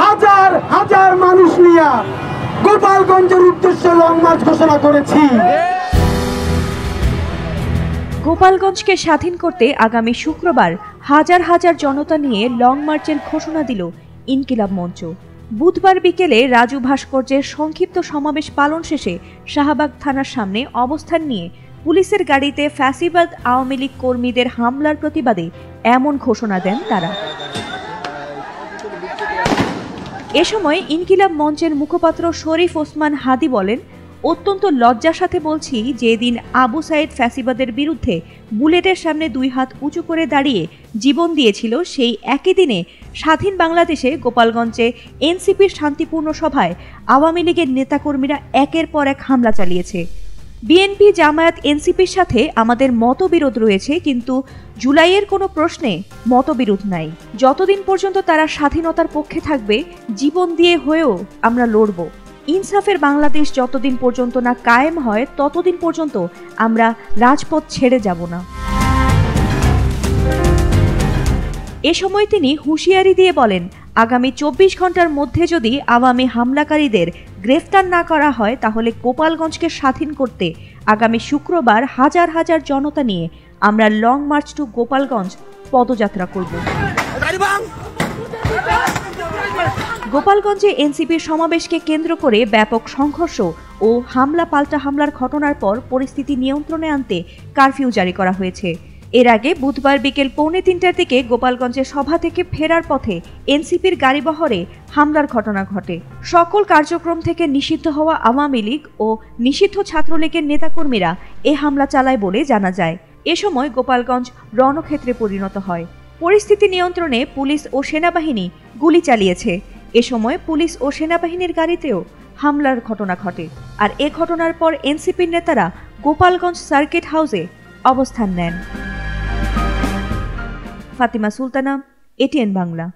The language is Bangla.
হাজার হাজার মানুষ নিয়ে গোপালগঞ্জের উদ্দেশ্যে লং মার্চ ঘোষণা করেছি। গোপালগঞ্জকে স্বাধীন করতে আগামী শুক্রবার হাজার হাজার জনতা নিয়ে লং মার্চের ঘোষণা দিল ইনকিলাব মঞ্চ। বুধবার বিকেলে রাজু ভাস্কর্যের সংক্ষিপ্ত সমাবেশ পালন শেষে শাহবাগ থানার সামনে অবস্থান নিয়ে পুলিশের গাড়িতে ফ্যাসিবাদ আওয়ামী লীগ কর্মীদের হামলার প্রতিবাদে এমন ঘোষণা দেন তারা। এ সময় ইনকিলাব মঞ্চের মুখপাত্র শরীফ ওসমান হাদি বলেন, অত্যন্ত লজ্জার সাথে বলছি, যেদিন আবু সাইদ ফ্যাসিবাদের বিরুদ্ধে বুলেটের সামনে দুই হাত উঁচু করে দাঁড়িয়ে জীবন দিয়েছিল, সেই একই দিনে স্বাধীন বাংলাদেশে গোপালগঞ্জে এনসিপির শান্তিপূর্ণ সভায় আওয়ামী লীগের নেতাকর্মীরা একের পর এক হামলা চালিয়েছে। বিএনপি, জামায়াত, এনসিপির সাথে আমাদের মতবিরোধ রয়েছে, কিন্তু জুলাইয়ের কোনো প্রশ্নে মতবিরোধ নাই। যতদিন পর্যন্ত তারা স্বাধীনতার পক্ষে থাকবে, জীবন দিয়ে হয়েও আমরা লড়ব। ইনসাফের বাংলাদেশ যতদিন পর্যন্ত না কায়েম হয়, ততদিন পর্যন্ত আমরা রাজপথ ছেড়ে যাব না। এ সময় তিনি হুঁশিয়ারি দিয়ে বলেন, আগামী 24 ঘন্টার মধ্যে যদি আওয়ামী হামলাকারীদের গ্রেফতার না করা হয়, তাহলে গোপালগঞ্জকে স্বাধীন করতে আগামী শুক্রবার হাজার হাজার জনতা নিয়ে আমরা লং মার্চ টু গোপালগঞ্জ পদযাত্রা করব। গোপালগঞ্জে এনসিপির সমাবেশকে কেন্দ্র করে ব্যাপক সংঘর্ষ ও হামলা পাল্টা হামলার ঘটনার পর পরিস্থিতি নিয়ন্ত্রণে আনতে কারফিউ জারি করা হয়েছে। এর আগে বুধবার বিকেল 2:45টার দিকে গোপালগঞ্জের সভা থেকে ফেরার পথে এনসিপির গাড়িবহরে হামলার ঘটনা ঘটে। সকল কার্যক্রম থেকে নিষিদ্ধ হওয়া আওয়ামী লীগ ও নিষিদ্ধ ছাত্রলীগের নেতাকর্মীরা এ হামলা চালায় বলে জানা যায়। এ সময় গোপালগঞ্জ রণক্ষেত্রে পরিণত হয়। পরিস্থিতি নিয়ন্ত্রণে পুলিশ ও সেনাবাহিনী গুলি চালিয়েছে। এ সময় পুলিশ ও সেনাবাহিনীর গাড়িতেও হামলার ঘটনা ঘটে। আর এ ঘটনার পর এনসিপির নেতারা গোপালগঞ্জ সার্কিট হাউসে অবস্থান নেন। ফাতিমা সুলতানা, এটিএন বাংলা।